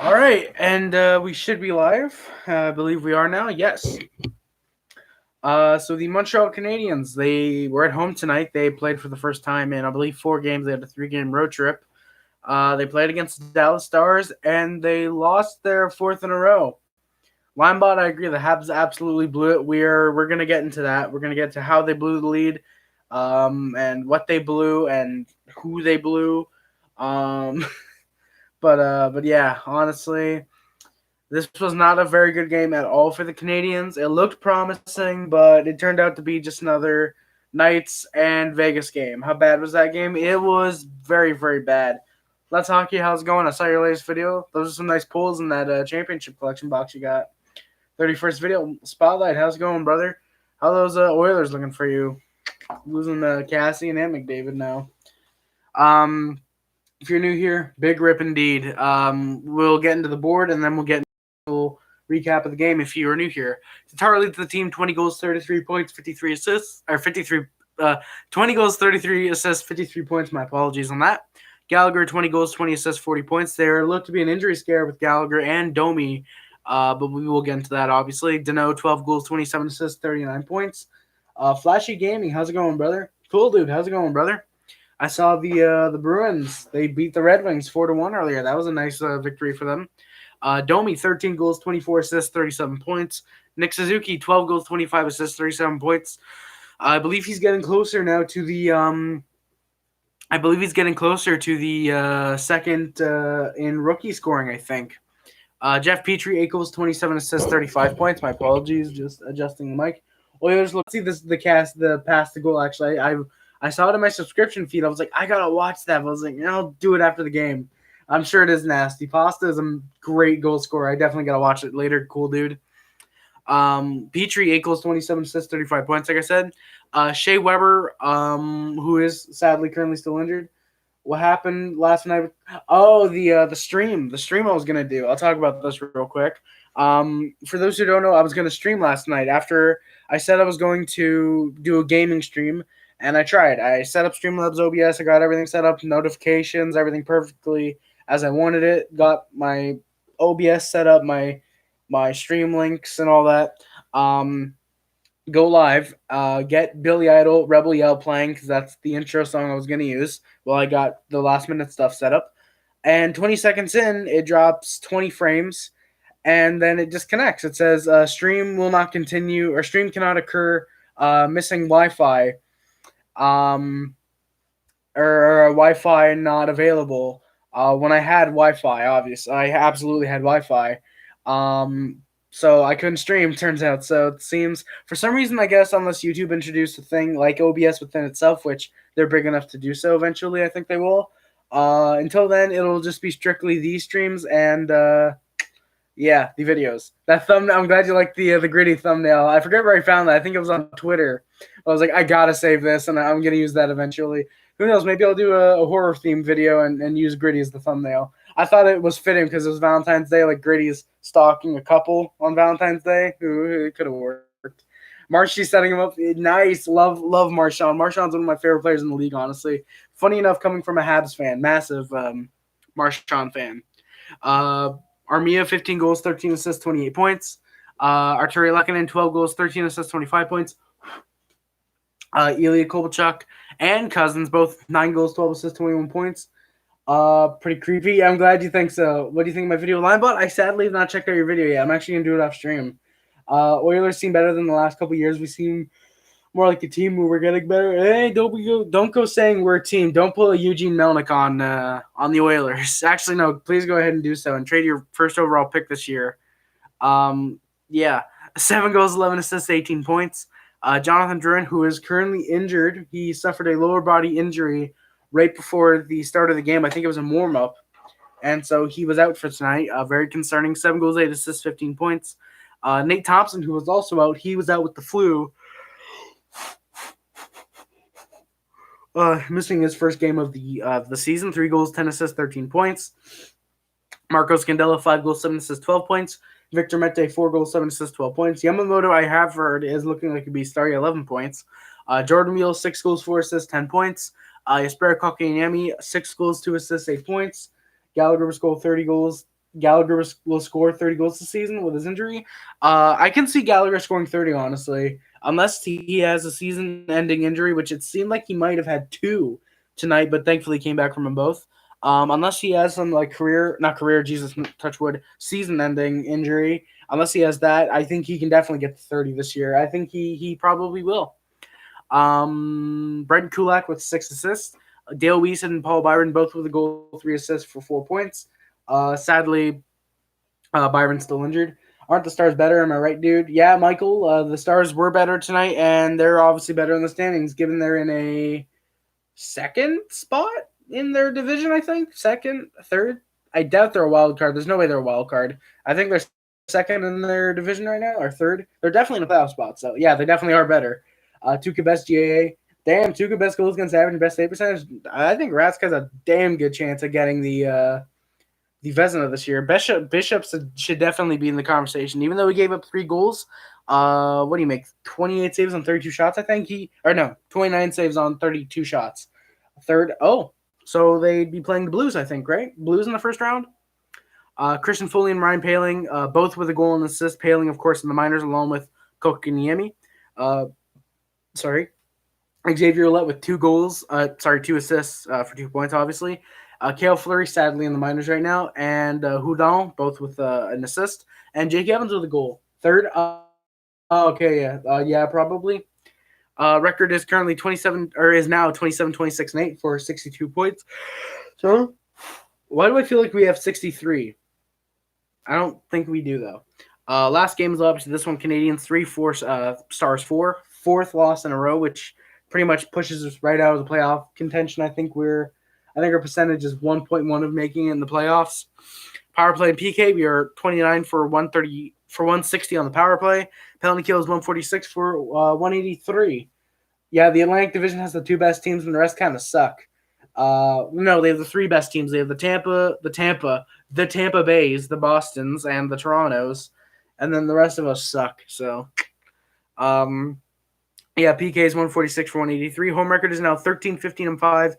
All right, and we should be live. I believe we are now. Yes. So the Montreal Canadiens, they were at home tonight. They played for the first time in, I believe, 4 games. They had a 3-game road trip. They played against the Dallas Stars, and they lost their fourth in a row. Linebot, I agree. The Habs absolutely blew it. We're gonna get into that. We're gonna get to how they blew the lead, and what they blew, and who they blew. Um, but yeah, honestly, this was not a very good game at all for the Canadians. It looked promising, but it turned out to be just another Knights and Vegas game. How bad was that game? It was very, very bad. Let's Hockey, how's it going? I saw your latest video. Those are some nice pulls in that championship collection box you got. 31st video. Spotlight, how's it going, brother? How those Oilers looking for you? Losing Cassie and McDavid now. If you're new here, big rip indeed. We'll get into the board, and then we'll get into a recap of the game if you are new here. Tatar leads the team 20 goals, 33 points, 53 assists, or 53, 20 goals, 33 assists, 53 points. My apologies on that. Gallagher, 20 goals, 20 assists, 40 points. There looked to be an injury scare with Gallagher and Domi, but we will get into that, obviously. Dano, 12 goals, 27 assists, 39 points. Flashy Gaming, how's it going, brother? Cool, dude. How's it going, brother? I saw the Bruins. They beat the Red Wings 4-1 earlier. That was a nice victory for them. Domi, 13 goals, 24 assists, 37 points. Nick Suzuki, 12 goals, 25 assists, 37 points. I believe he's getting closer now to the second in rookie scoring, I think. Jeff Petrie, 8 goals, 27 assists, 35 points. My apologies, just adjusting the mic. Oilers, let's see the pass to goal. Actually, I saw it in my subscription feed. I was like, I gotta watch that. But I was like, I'll do it after the game. I'm sure it is nasty. Pasta is a great goal scorer. I definitely gotta watch it later. Cool dude. Petrie, 8 goals, 27 assists, 35 points. Like I said, Shea Weber, who is sadly currently still injured. What happened last night? Oh, the stream. The stream I was gonna do. I'll talk about this real quick. For those who don't know, I was gonna stream last night after I said I was going to do a gaming stream, and I tried. I set up Streamlabs OBS. I got everything set up, notifications, everything perfectly as I wanted it. Got my OBS set up, my stream links and all that. Go live, get Billy Idol, Rebel Yell playing because that's the intro song I was going to use while I got the last minute stuff set up. And 20 seconds in, it drops 20 frames, and then it disconnects. It says stream will not continue, or stream cannot occur, missing Wi-Fi, or Wi-Fi not available. When I had Wi-Fi, obviously, I absolutely had Wi-Fi. So I couldn't stream, turns out. So it seems, for some reason, I guess, unless YouTube introduced a thing like OBS within itself, which they're big enough to do so eventually, I think they will. Until then, it'll just be strictly these streams and, yeah, the videos. That thumbnail, I'm glad you like the gritty thumbnail. I forget where I found that. I think it was on Twitter. I was like, I gotta save this, and I'm going to use that eventually. Who knows, maybe I'll do a horror-themed video and use Gritty as the thumbnail. I thought it was fitting because it was Valentine's Day, like Gritty's stalking a couple on Valentine's Day. It could have worked. Marshy's setting him up. Nice. Love Marchand. Marchand's one of my favorite players in the league, honestly. Funny enough, coming from a Habs fan. Massive Marchand fan. Armia, 15 goals, 13 assists, 28 points. Arturi Lehkonen, 12 goals, 13 assists, 25 points. Ilya Kovalchuk and Cousins, both 9 goals, 12 assists, 21 points. Pretty creepy. I'm glad you think so. What do you think of my video? Linebot, I sadly have not checked out your video yet. I'm actually going to do it off stream. Oilers seem better than the last couple years. We seem more like a team where we're getting better. Hey, don't go saying we're a team. Don't pull a Eugene Melnick on the Oilers. Actually, no. Please go ahead and do so and trade your first overall pick this year. Yeah, 7 goals, 11 assists, 18 points. Jonathan Drouin, who is currently injured, he suffered a lower body injury right before the start of the game. I think it was a warm-up, and so he was out for tonight. Very concerning. 7 goals, 8 assists, 15 points. Nate Thompson, who was also out, he was out with the flu. Missing his first game of the season. 3 goals, 10 assists, 13 points. Marco Scandella, 5 goals, 7 assists, 12 points. Victor Mete, 4 goals, 7 assists, 12 points. Yamamoto, I have heard, is looking like he'd be starting 11 points. Jordan Weal, 6 goals, 4 assists, 10 points. Jesperi Kotkaniemi, 6 goals, 2 assists, 8 points. Gallagher scored 30 goals, Gallagher will score 30 goals this season with his injury. I can see Gallagher scoring 30, honestly, unless he has a season-ending injury, which it seemed like he might have had 2 tonight, but thankfully came back from them both. Unless he has some like touch wood, season-ending injury. Unless he has that, I think he can definitely get to 30 this year. I think he probably will. Brendan Kulak with 6 assists. Dale Weiss and Paul Byron both with a goal, 3 assists for 4 points. Sadly, Byron's still injured. Aren't the Stars better? Am I right, dude? Yeah, Michael. The Stars were better tonight, and they're obviously better in the standings, given they're in a second spot in their division, I think. Second, third. I doubt they're a wild card. There's no way they're a wild card. I think they're second in their division right now, or third. They're definitely in a playoff spot, so yeah, they definitely are better. Tuukka best GAA. Damn, Tuukka best goals against average and best save percentage. I think Rask has a damn good chance of getting the Vezina this year. Bishop should definitely be in the conversation, even though he gave up 3 goals. What do you make? 28 saves on 32 shots, I think 29 saves on 32 shots. Third. Oh, so they'd be playing the Blues, I think, right? Blues in the first round. Christian Foley and Ryan Poehling, both with a goal and assist. Poehling, of course, in the minors, along with Kotkaniemi. Xavier Ouellet with 2 goals. 2 assists for 2 points, obviously. Cale Fleury, sadly, in the minors right now. And Houdon, both with an assist. And Jake Evans with a goal. Third. Yeah, probably. Record is currently 27, or is now 27, 26, and 8 for 62 points. So, why do I feel like we have 63? I don't think we do, though. Last game is obviously this one, Canadiens 3-4, Stars 4. 4th loss in a row, which pretty much pushes us right out of the playoff contention. I think our percentage is 1.1 of making it in the playoffs. Power play and PK, we are 29 for 160 on the power play. Penalty kill is 146 for 183. Yeah, the Atlantic Division has the 2 best teams, and the rest kind of suck. No, they have the 3 best teams. They have the Tampa Bays, the Bostons, and the Torontos, and then the rest of us suck. So, yeah, PK is 146 for 183. Home record is now 13, 15, and 5.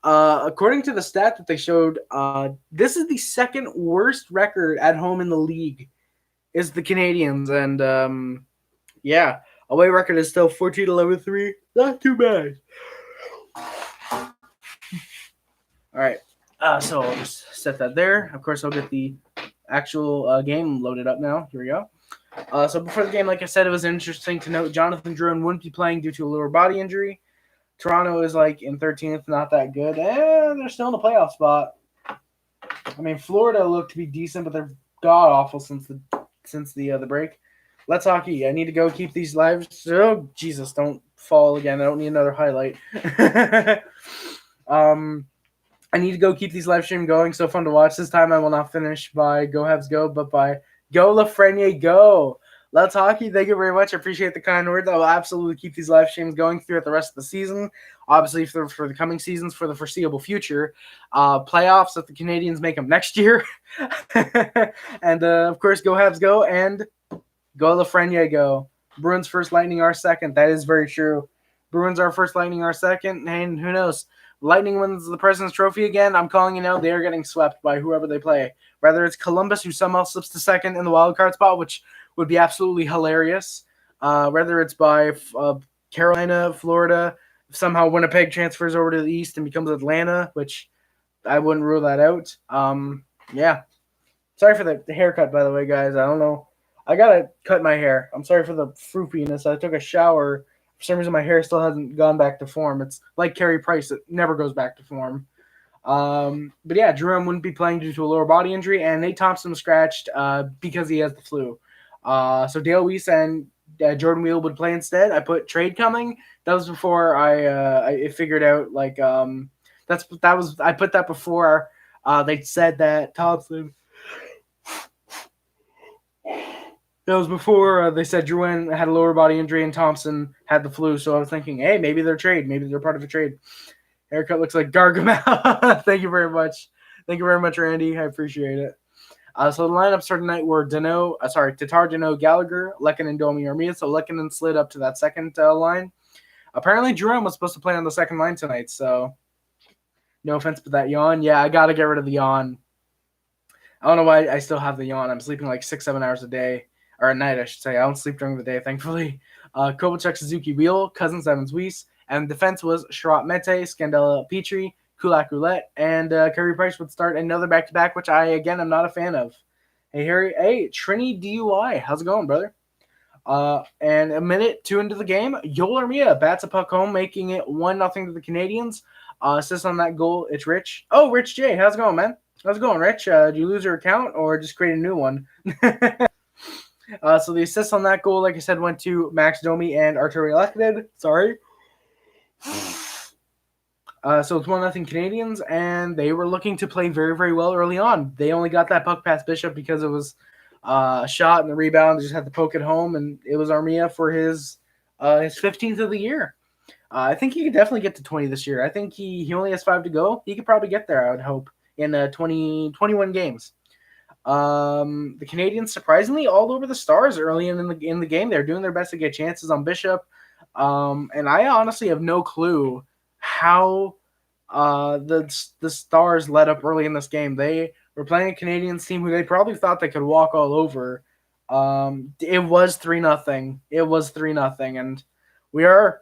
According to the stat that they showed, this is the second worst record at home in the league, is the Canadiens. And, yeah, away record is still 14-11-3. Not too bad. All right. So I'll just set that there. Of course, I'll get the actual game loaded up now. Here we go. So before the game, like I said, it was interesting to note Jonathan Drouin wouldn't be playing due to a lower body injury. Toronto is like in 13th, not that good. And they're still in the playoff spot. I mean, Florida looked to be decent, but they're god awful since the break. Let's hockey. I need to go keep these lives. Oh Jesus! Don't fall again. I don't need another highlight. I need to go keep these live stream going. So fun to watch. This time I will not finish by Go Habs Go, but by Go Lafreniere Go. Let's hockey. Thank you very much. I appreciate the kind words. I will absolutely keep these live streams going throughout the rest of the season. Obviously, for the coming seasons, for the foreseeable future. Playoffs, if the Canadiens make them next year. And, of course, Go Habs Go and Go Lafreniere Go. Bruins first, Lightning our second. That is very true. Bruins are first, Lightning our second. And who knows? Lightning wins the President's Trophy again. I'm calling it now. They are getting swept by whoever they play. Whether it's Columbus, who somehow slips to second in the wild card spot, which would be absolutely hilarious. Whether it's by Carolina, Florida, somehow Winnipeg transfers over to the East and becomes Atlanta, which I wouldn't rule that out. Yeah. Sorry for the haircut, by the way, guys. I don't know. I got to cut my hair. I'm sorry for the froopiness. I took a shower. For some reason, my hair still hasn't gone back to form. It's like Carey Price. It never goes back to form. But yeah, Jerome wouldn't be playing due to a lower body injury, and Nate Thompson was scratched because he has the flu. So Dale Weiss and Jordan Weal would play instead. I put trade coming. That was before I figured out I put that before they said that Thompson. That was before they said Drouin had a lower body injury and Thompson had the flu. So I was thinking, hey, maybe they're trade. Maybe they're part of a trade. Haircut looks like Gargamel. Thank you very much. Thank you very much, Randy. I appreciate it. So the lineups for tonight were Tatar, Dano, Gallagher, Lehkonen, and Domi Armia. So Lehkonen slid up to that second line. Apparently, Jerome was supposed to play on the second line tonight. So no offense, but that yawn. Yeah, I got to get rid of the yawn. I don't know why I still have the yawn. I'm sleeping like 6-7 hours a day, or at night, I should say. I don't sleep during the day, thankfully. Kovalchuk, Suzuki, Weal, Cousins, Evans, Weiss, and defense was Sherratt Mete, Scandella, Petrie, Kulak, Roulette, and Carey Price would start another back-to-back, which I, again, am not a fan of. Hey, Harry. Hey, Trini DUI. How's it going, brother? And a minute, 2 into the game, Joel Armia bats a puck home, making it 1-0 to the Canadiens. Assist on that goal, it's Rich. Oh, Rich J. How's it going, man? How's it going, Rich? Did you lose your account or just create a new one? So the assist on that goal, like I said, went to Max Domi and Arturi Lekanen. Sorry. So it's 1-0 Canadiens, and they were looking to play very, very well early on. They only got that puck past Bishop because it was a shot and the rebound. They just had to poke it home, and it was Armia for his 15th of the year. I think he could definitely get to 20 this year. I think he only has 5 to go. He could probably get there, I would hope, in 21 games. The Canadiens, surprisingly, all over the Stars early in the game. They're doing their best to get chances on Bishop. And I honestly have no clue how the Stars led up early in this game. They were playing a Canadiens team who they probably thought they could walk all over. It was 3-0. It was 3-0, and we are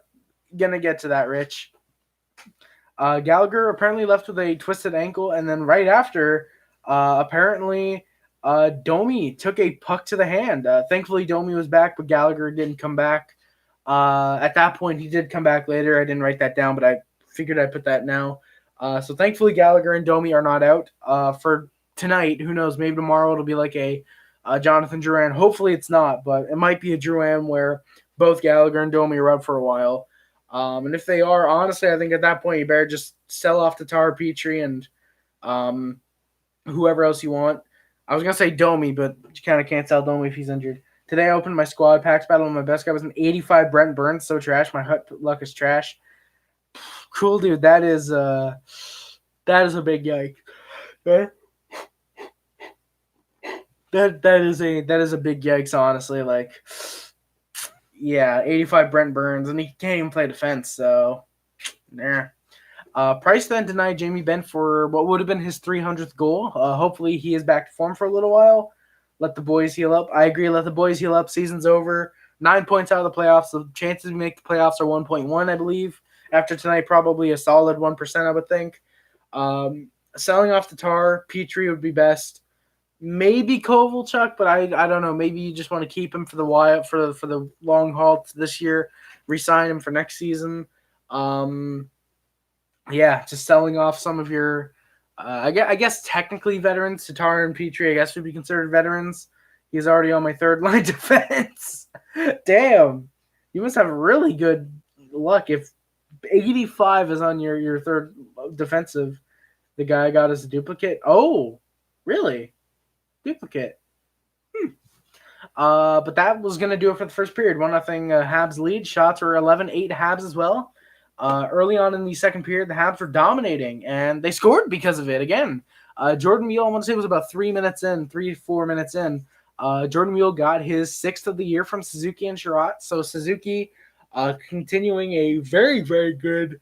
gonna get to that, Rich. Gallagher apparently left with a twisted ankle, and then right after, apparently, Domi took a puck to the hand. Thankfully, Domi was back, but Gallagher didn't come back. At that point, he did come back later. I didn't write that down, but I figured I'd put that now. So thankfully, Gallagher and Domi are not out for tonight. Who knows? Maybe tomorrow it'll be like a Jonathan Drouin. Hopefully it's not, but it might be a Drouin where both Gallagher and Domi are out for a while. And if they are, honestly, I think at that point you better just sell off Tatar, Petrie, and whoever else you want. I was going to say Domi, but you kind of can't sell Domi if he's injured. Today I opened my squad packs battle, and my best guy was an 85 Brent Burns. So trash. My luck is trash. Cool, dude. That is a big yike. Okay? That is a big yikes, honestly. Like, yeah, 85 Brent Burns, and he can't even play defense, so nah. Price then denied Jamie Benn for what would have been his 300th goal. Hopefully he is back to form for a little while. Let the boys heal up. I agree, let the boys heal up. Season's over. 9 points out of the playoffs. The chances we make the playoffs are 1.1, I believe. After tonight, probably a solid 1%, I would think. Selling off Tatar, Petrie would be best. Maybe Kovalchuk, but I don't know. Maybe you just want to keep him for the while for the long haul this year. Resign him for next season. Yeah, just selling off some of your, I guess technically veterans. Tatar and Petrie, I guess, would be considered veterans. He's already on my third line defense. Damn, you must have really good luck if 85 is on your third defensive. The guy got as a duplicate. Oh, really? Duplicate. But that was going to do it for the first period. 1-0 Habs lead. Shots were 11-8 Habs as well. Early on in the second period, the Habs were dominating, and they scored because of it again. Jordan Weal, I want to say, was about 4 minutes in. Jordan Weal got his 6th of the year from Suzuki and Sherratt. So Suzuki continuing a very, very good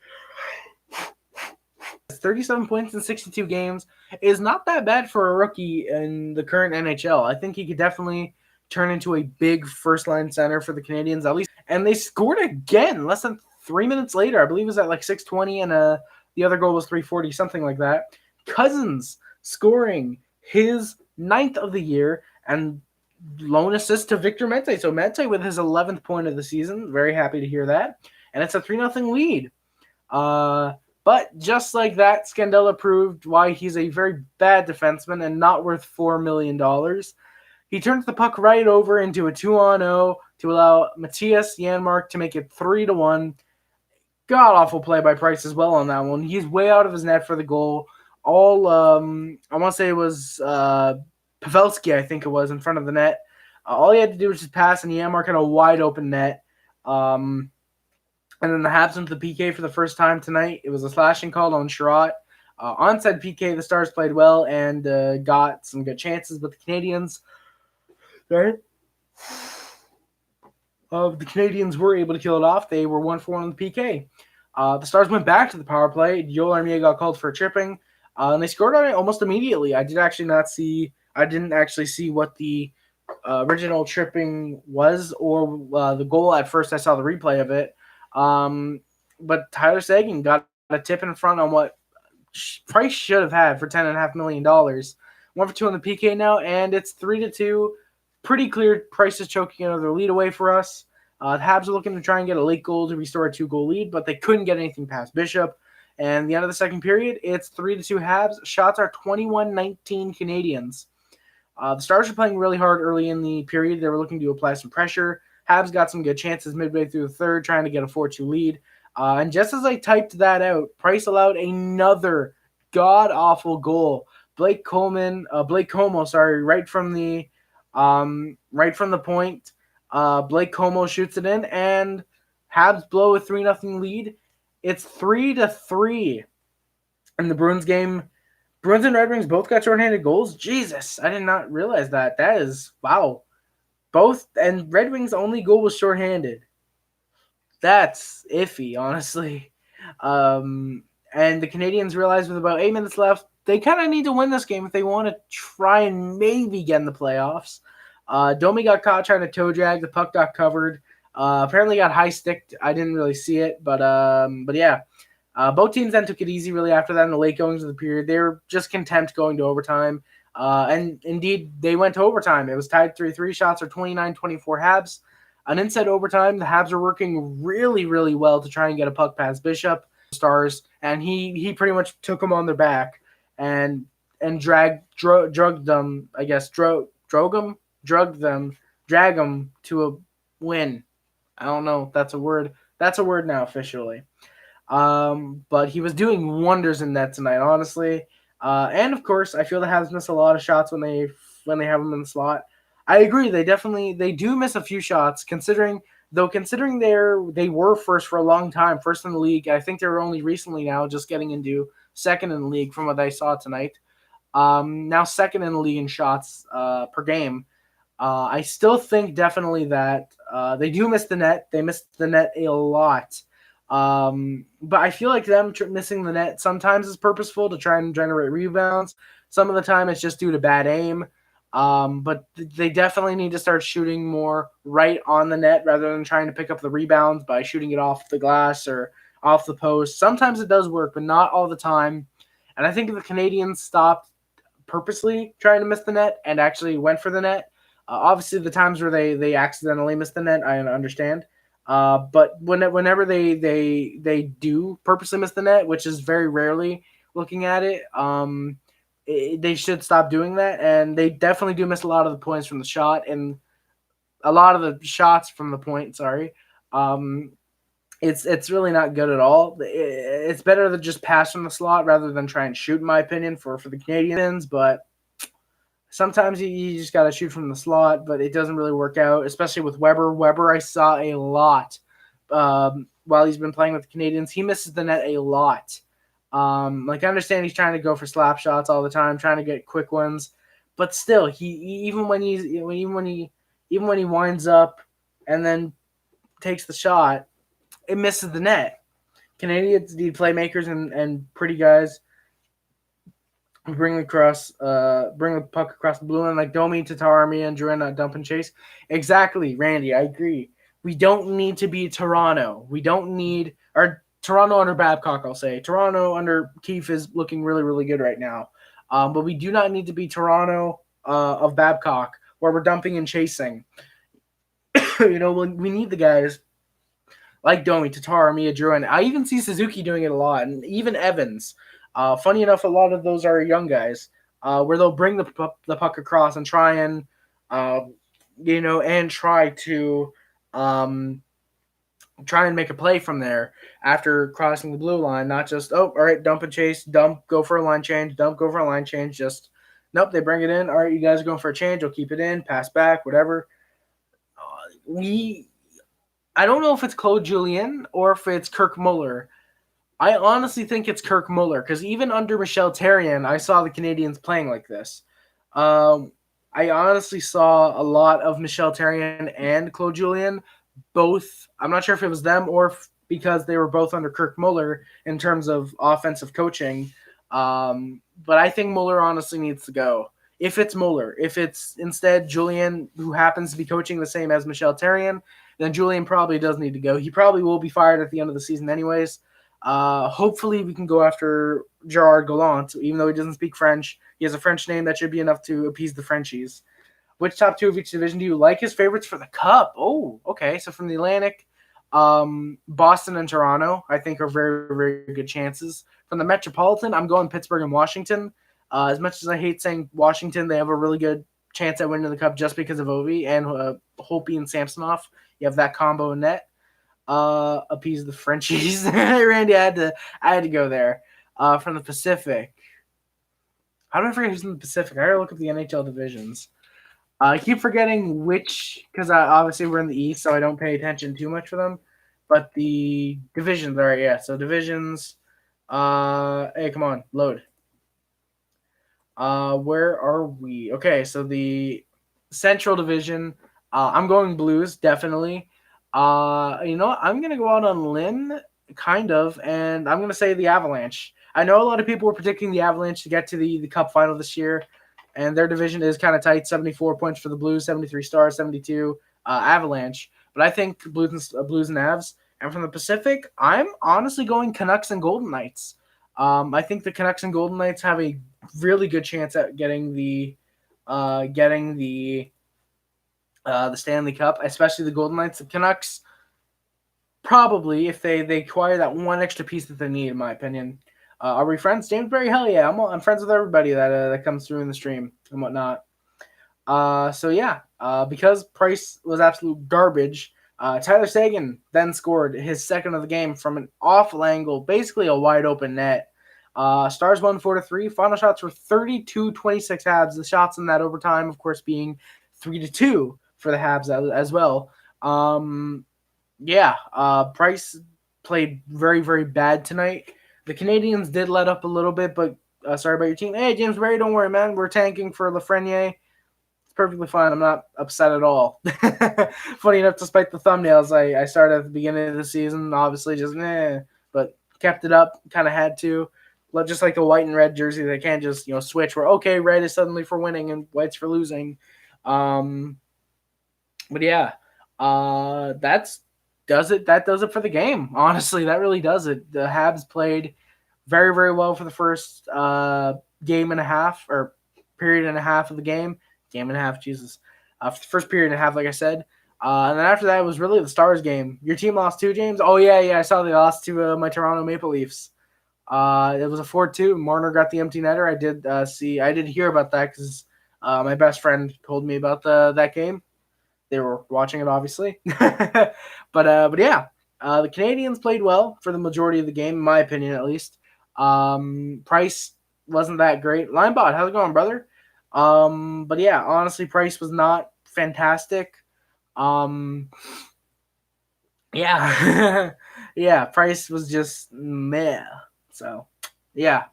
37 points in 62 games is not that bad for a rookie in the current NHL. I think he could definitely turn into a big first-line center for the Canadiens at least. And they scored again less than 3 minutes later. I believe it was at like 6:20, and the other goal was 3:40, something like that. Cousins scoring his 9th of the year and lone assist to Victor Mete. So Mete with his 11th point of the season. Very happy to hear that. And it's a 3-0 lead. But just like that, Scandella proved why he's a very bad defenseman and not worth $4 million. He turns the puck right over into a 2-on-0 to allow Matthias Janmark to make it 3-1. God-awful play by Price as well on that one. He's way out of his net for the goal. I want to say it was Pavelski, I think it was, in front of the net. All he had to do was just pass, and Janmark had a wide-open net. And then the Habs went to the PK for the first time tonight. It was a slashing call on Sherratt. Onside PK, the Stars played well and got some good chances, but the Canadiens, right? The Canadiens were able to kill it off. They were 1-4 on the PK. The Stars went back to the power play. Joel Armia got called for a tripping, and they scored on it almost immediately. I did actually not see I didn't actually see what the original tripping was or the goal. At first, I saw the replay of it. But Tyler Seguin got a tip in front on what Price should have had for $10.5 million. 1 for 2 on the PK now, and it's 3-2. Pretty clear. Price is choking another lead away for us. The Habs are looking to try and get a late goal to restore a 2-goal lead, but they couldn't get anything past Bishop. And the end of the second period, it's 3-2 Habs. Shots are 21-19 Canadiens. The Stars were playing really hard early in the period. They were looking to apply some pressure. Habs got some good chances midway through the third, trying to get a 4-2 lead. And just as I typed that out, Price allowed another god-awful goal. Blake Como, right from the point. Blake Como shoots it in, and Habs blow a 3-0 lead. It's 3-3 in the Bruins game. Bruins and Red Wings both got shorthanded goals. Jesus, I did not realize that. That is, wow. Both, and Red Wings' only goal was shorthanded. That's iffy, honestly. And the Canadiens realized with about 8 minutes left, they kind of need to win this game if they want to try and maybe get in the playoffs. Domi got caught trying to toe drag. The puck got covered. Apparently got high sticked. I didn't really see it, but yeah. Both teams then took it easy really after that in the late goings of the period. They were just content going to overtime. And indeed, they went to overtime. It was tied 3-3. Shots are 29-24 Habs. And inside overtime, the Habs are working really, really well to try and get a puck past Bishop, Stars, and he pretty much took them on their back and drugged them, I guess, drug them to a win. I don't know if that's a word. That's a word now officially. But he was doing wonders in that tonight, honestly. And of course, I feel the Habs miss a lot of shots when they have them in the slot. I agree. They do miss a few shots, considering they were first for a long time, first in the league. I think they're only recently now just getting into second in the league from what I saw tonight. Now second in the league in shots per game. I still think definitely that they do miss the net. They miss the net a lot. But I feel like them missing the net sometimes is purposeful to try and generate rebounds. Some of the time it's just due to bad aim. But they definitely need to start shooting more right on the net rather than trying to pick up the rebounds by shooting it off the glass or off the post. Sometimes it does work, but not all the time. And I think if the Canadiens stopped purposely trying to miss the net and actually went for the net, obviously the times where they accidentally miss the net, I understand. But whenever they do purposely miss the net, which is very rarely looking at it, they should stop doing that. And they definitely do miss a lot of the points from the shot and a lot of the shots from the point. Sorry. It's really not good at all. It's better to just pass from the slot rather than try and shoot, in my opinion, for the Canadiens. But sometimes you just got to shoot from the slot, but it doesn't really work out, especially with Weber. Weber, I saw a lot while he's been playing with the Canadiens. He misses the net a lot. I understand he's trying to go for slap shots all the time, trying to get quick ones, but still, even when he winds up and then takes the shot, it misses the net. Canadiens need playmakers and pretty guys bring the puck across the blue line like Domi, Tatar Armia, and Joel Armia dump and chase. Exactly, Randy. I agree. We don't need to be Toronto. We don't need Toronto under Babcock. I'll say Toronto under Keefe is looking really, really good right now. But we do not need to be Toronto of Babcock where we're dumping and chasing. We need the guys like Domi, Tatar Armia, Drew, and I even see Suzuki doing it a lot, and even Evans. Funny enough, a lot of those are young guys where they'll bring the puck across and try and, try and make a play from there after crossing the blue line. Not just, all right, dump and chase, dump, go for a line change, dump, go for a line change. Just, nope, they bring it in. All right, you guys are going for a change. I'll keep it in, pass back, whatever. I don't know if it's Claude Julien or if it's Kirk Muller. I honestly think it's Kirk Muller because even under Michel Therrien, I saw the Canadiens playing like this. I honestly saw a lot of Michel Therrien and Claude Julien, both. I'm not sure if it was them or because they were both under Kirk Muller in terms of offensive coaching. But I think Muller honestly needs to go. if it's Mueller. If it's instead Julian, who happens to be coaching the same as Michel Therrien, then Julian probably does need to go. He probably will be fired at the end of the season anyways. Hopefully we can go after Gerard Gallant, even though he doesn't speak French. He has a French name that should be enough to appease the Frenchies. Which top two of each division do you like? His favorites for the Cup? Oh, okay. So from the Atlantic, Boston and Toronto, I think, are very, very good chances. From the Metropolitan, I'm going Pittsburgh and Washington. As much as I hate saying Washington, they have a really good chance at winning the Cup just because of Ovi and Holtby and Samsonov. You have that combo in net. Appease the Frenchies. Randy, I had to go there. From the Pacific, how do I forget who's in the Pacific? I gotta look up the NHL divisions. I keep forgetting which, because obviously we're in the East, so I don't pay attention too much for them. But the divisions, all right, yeah. So divisions. Hey, come on, load. Where are we? Okay, so the Central Division. I'm going Blues, definitely. You know what? I'm gonna go out on a limb, kind of, and I'm gonna say the Avalanche. I know a lot of people were predicting the Avalanche to get to the Cup final this year, and their division is kind of tight. 74 points for the Blues, 73 Stars, 72 Avalanche. But I think Blues and Avs. And from the Pacific, I'm honestly going Canucks and Golden Knights. I think the Canucks and Golden Knights have a really good chance at getting the Stanley Cup, especially the Golden Knights. The Canucks probably, if they acquire that one extra piece that they need, in my opinion. Are we friends? James Berry, hell yeah, I'm friends with everybody that comes through in the stream and whatnot. So yeah, because Price was absolute garbage. Tyler Seguin then scored his second of the game from an awful angle, basically a wide open net. Stars won 4-3. Final shots were 32-26 Habs. The shots in that overtime, of course, being 3-2 for the Habs as well. Price played very, very bad tonight. The Canadiens did let up a little bit, but sorry about your team. Hey, James Berry, don't worry, man. We're tanking for Lafreniere. It's perfectly fine. I'm not upset at all. Funny enough, despite the thumbnails, I started at the beginning of the season, obviously just but kept it up. Kind of had to. Just like the white and red jersey, they can't just switch where okay, red is suddenly for winning and white's for losing. But yeah, that does it for the game. Honestly, that really does it. The Habs played very, very well for the first game and a half or period and a half of the game. Game and a half, Jesus. For the first period and a half, like I said. And then after that, it was really the Stars game. Your team lost too, James? Oh, yeah, I saw they lost to my Toronto Maple Leafs. It was a 4-2. Marner got the empty netter. I did hear about that because my best friend told me about that game. They were watching it, obviously. but yeah, the Canadiens played well for the majority of the game, in my opinion, at least. Price wasn't that great. Linebot, how's it going, brother? But yeah, honestly, Price was not fantastic. Yeah, yeah, Price was just meh. So, yeah.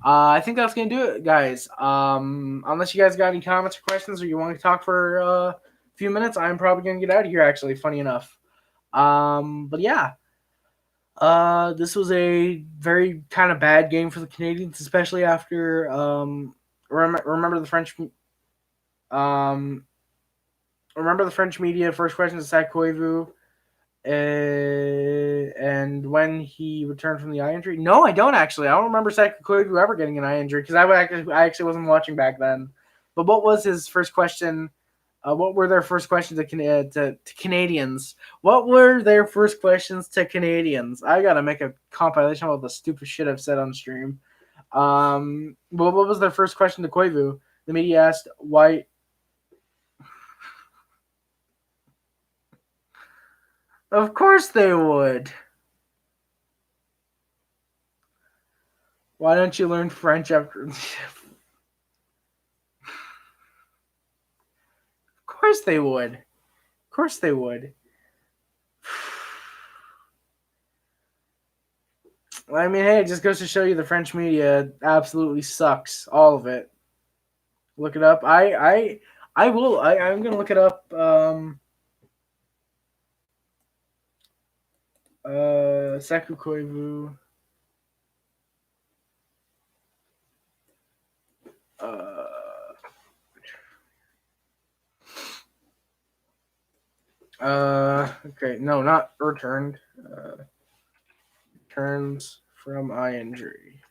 I think that's gonna do it, guys. Unless you guys got any comments or questions, or you want to talk for a few minutes, I'm probably gonna get out of here. Actually, funny enough. But yeah, this was a very kind of bad game for the Canadiens, especially after remember the French. Remember the French media first question to Zach Koivu. And when he returned from the eye injury, no, I don't actually. I don't remember Zach Koivu ever getting an eye injury because I actually wasn't watching back then. But what was his first question? What were their first questions to Canadians? What were their first questions to Canadians? I gotta make a compilation of all the stupid shit I've said on stream. What was their first question to Koivu? The media asked why. Of course they would. Why don't you learn French after? Of course they would. Of course they would. I mean, hey, it just goes to show you the French media absolutely sucks. All of it. Look it up. I will. I'm gonna look it up. Saku Koivu. Okay, no, not returned. Returns from eye injury.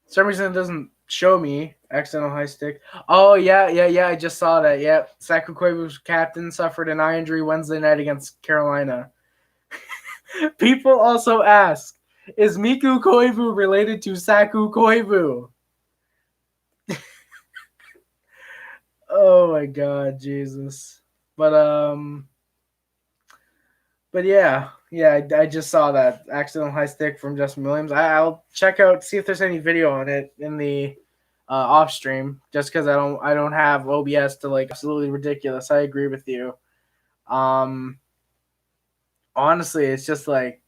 For some reason it doesn't show me accidental high stick. Oh yeah. I just saw that. Yep, Saku Koivu's captain suffered an eye injury Wednesday night against Carolina. People also ask, is Miku Koivu related to Saku Koivu? Oh my God, Jesus! But yeah, I just saw that accidental high stick from Justin Williams. I'll check out, see if there's any video on it in the off stream, just because I don't have OBS to like absolutely ridiculous. I agree with you. Honestly, it's just like.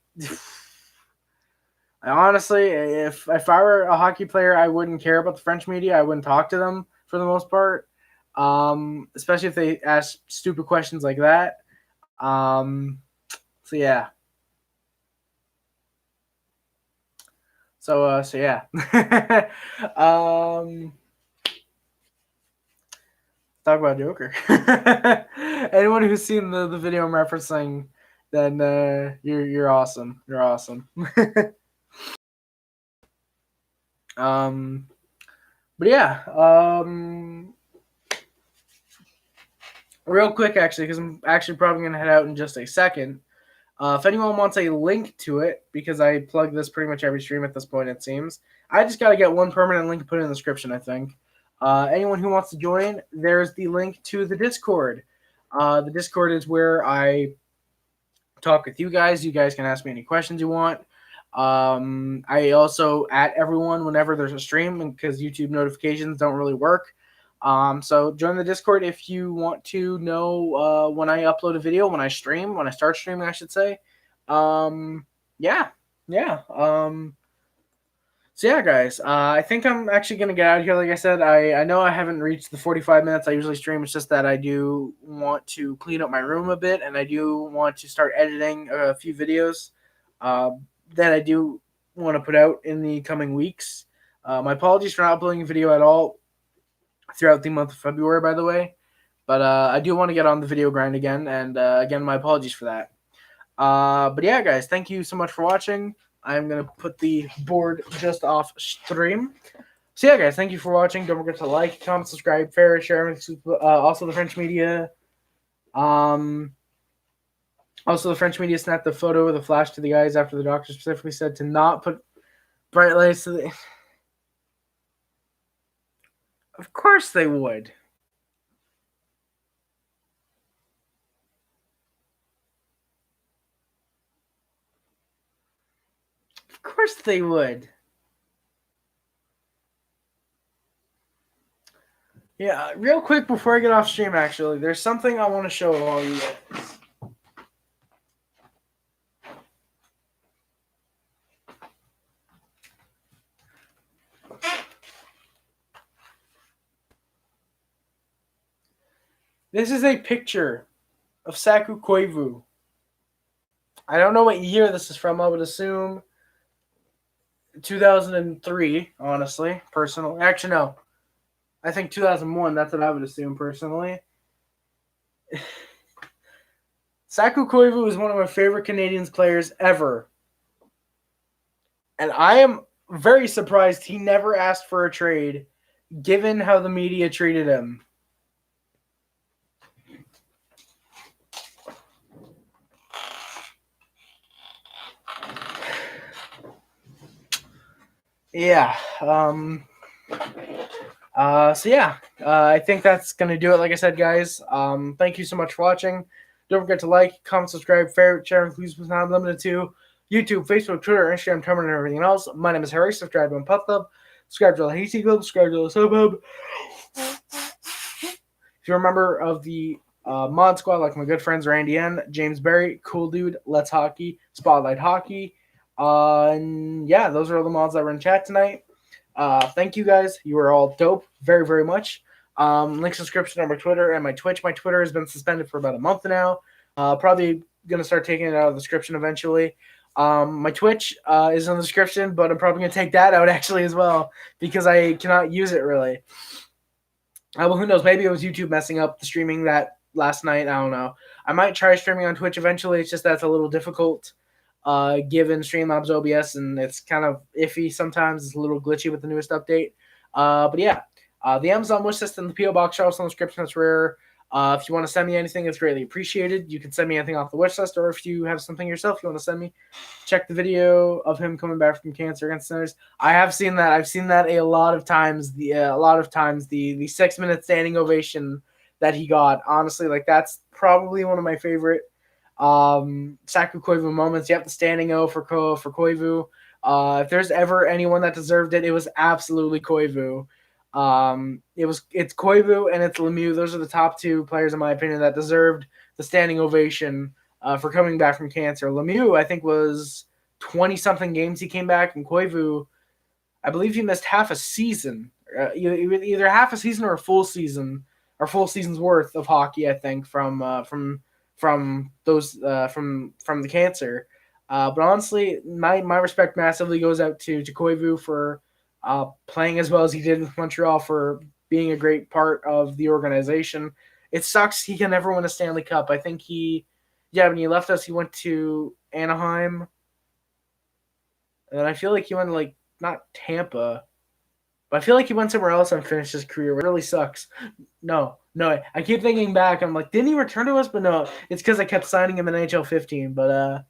Honestly, if I were a hockey player, I wouldn't care about the French media. I wouldn't talk to them for the most part, especially if they ask stupid questions like that. So yeah. So yeah. Talk about Joker. Anyone who's seen the video I'm referencing, then you're awesome. You're awesome. But yeah. Real quick, actually, because I'm actually probably gonna head out in just a second. If anyone wants a link to it, because I plug this pretty much every stream at this point, it seems. I just got to get one permanent link to put in the description, I think. Anyone who wants to join, there's the link to the Discord. The Discord is where I talk with you guys. You guys can ask me any questions you want. I also at everyone whenever there's a stream, because YouTube notifications don't really work. So join the Discord if you want to know when I upload a video, when I start streaming, I should say. Yeah. So yeah, guys, I think I'm actually gonna get out of here. Like I said, I know I haven't reached the 45 minutes I usually stream. It's just that I do want to clean up my room a bit, and I do want to start editing a few videos that I do want to put out in the coming weeks. My apologies for not uploading a video at all throughout the month of February, by the way. But I do want to get on the video grind again, and again, my apologies for that. But yeah, guys, thank you so much for watching. I'm going to put the board just off stream. So yeah, guys, thank you for watching. Don't forget to like, comment, subscribe, favorite, share, also the French media. Also, the French media snapped the photo with a flash to the eyes after the doctor specifically said to not put bright lights to the... Of course they would. Of course they would. Yeah, real quick before I get off stream, actually, there's something I want to show all you guys. This is a picture of Saku Koivu. I don't know what year this is from. I would assume 2003, honestly, personally. Actually, no. I think 2001. That's what I would assume, personally. Saku Koivu is one of my favorite Canadiens players ever. And I am very surprised he never asked for a trade, given how the media treated him. Yeah. So yeah, I think that's gonna do it. Like I said, guys, thank you so much for watching. Don't forget to like, comment, subscribe, favorite, share, include was not limited to YouTube, Facebook, Twitter, Instagram, Tumblr, and everything else. My name is Harry. Subscribe on Puff Club. Subscribe to the Hasty Club. Subscribe to the Subbub. If you're a member of the mod squad, like my good friends Randy N, James Berry, Cool Dude, Let's Hockey, Spotlight Hockey, and yeah, those are all the mods that were in chat tonight. Thank you guys. You are all dope. Very, very much. Link description on my Twitter and my Twitch. My Twitter has been suspended for about a month now. Probably going to start taking it out of the description eventually. My Twitch is in the description, but I'm probably gonna take that out actually as well because I cannot use it really. Well, who knows? Maybe it was YouTube messing up the streaming that last night. I don't know. I might try streaming on Twitch eventually. It's just that's a little difficult, given Streamlabs OBS, and it's kind of iffy sometimes. It's a little glitchy with the newest update. But yeah, the Amazon wish list and the PO box are also in the description. That's rare. If you want to send me anything, it's greatly appreciated. You can send me anything off the wish list, or if you have something yourself you want to send me, check the video of him coming back from cancer against Sinners. I have seen that. I've seen that a lot of times. The 6-minute standing ovation that he got. Honestly, like that's probably one of my favorite Saku Koivu moments. Yep, the standing O for Koivu. If there's ever anyone that deserved it, it was absolutely Koivu. It's Koivu and it's Lemieux. Those are the top two players, in my opinion, that deserved the standing ovation for coming back from cancer. Lemieux, I think, was 20-something games he came back, and Koivu, I believe he missed half a season, either half a season or a full season, or full season's worth of hockey. I think from the cancer. But honestly, my respect massively goes out to Koivu for playing as well as he did with Montreal, for being a great part of the organization. It sucks he can never win a Stanley Cup. I think when he left us, he went to Anaheim, and then I feel like he went to not Tampa, but I feel like he went somewhere else and finished his career. It really sucks. No. I keep thinking back. I'm like, didn't he return to us? But no, it's because I kept signing him in NHL 15. But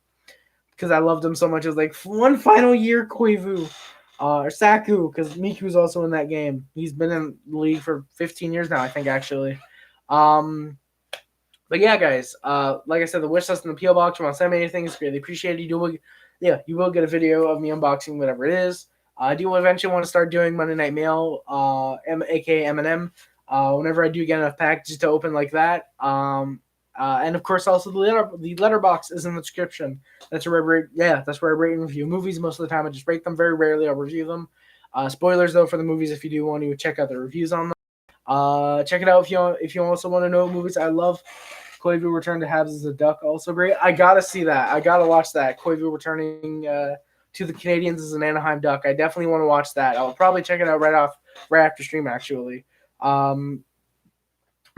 because I loved him so much, it was like one final year, Koivu. Or Saku, because Miku's also in that game. He's been in the league for 15 years now, I think, actually. But yeah, guys, like I said, the wish list in the PO box. If you want to send me anything, it's greatly appreciated. You will get a video of me unboxing whatever it is. I do eventually want to start doing Monday Night Mail, aka M&M, whenever I do get enough packages to open like that. And of course, also the letterbox is in the description. That's where I rate and review movies. Most of the time, I just rate them. Very rarely I'll review them. Spoilers though for the movies if you do want to check out the reviews on them. Check it out if you also want to know movies I love. Koivu Return to Habs as a Duck, also great. I gotta see that. I gotta watch that. Koivu returning to the Canadiens as an Anaheim Duck. I definitely want to watch that. I'll probably check it out right after stream actually.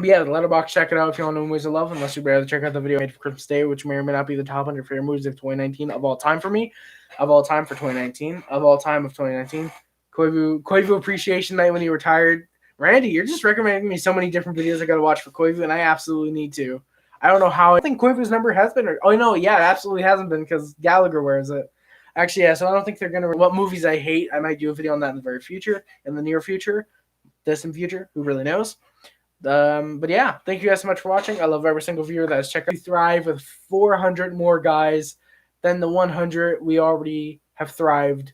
But yeah, the letterbox, check it out if you want to know movies I love, unless you rather check out the video I made for Christmas Day, which may or may not be the top 100 favorite movies of 2019 of all time for me, of all time for 2019, of all time of 2019. Koivu Appreciation Night when he retired. Randy, you're just recommending me so many different videos I got to watch for Koivu, and I absolutely need to. I don't know how. I think Koivu's number has been. Oh, no, yeah, it absolutely hasn't been because Gallagher wears it. Actually, yeah, so I don't think they're going to. What movies I hate, I might do a video on that in the near future, distant future, who really knows. But yeah, thank you guys so much for watching. I love every single viewer that has checked out. We thrive with 400 more guys than the 100 we already have thrived.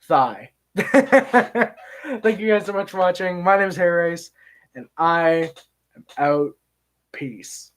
Thank you guys so much for watching. My name is Harry Rice, and I am out. Peace.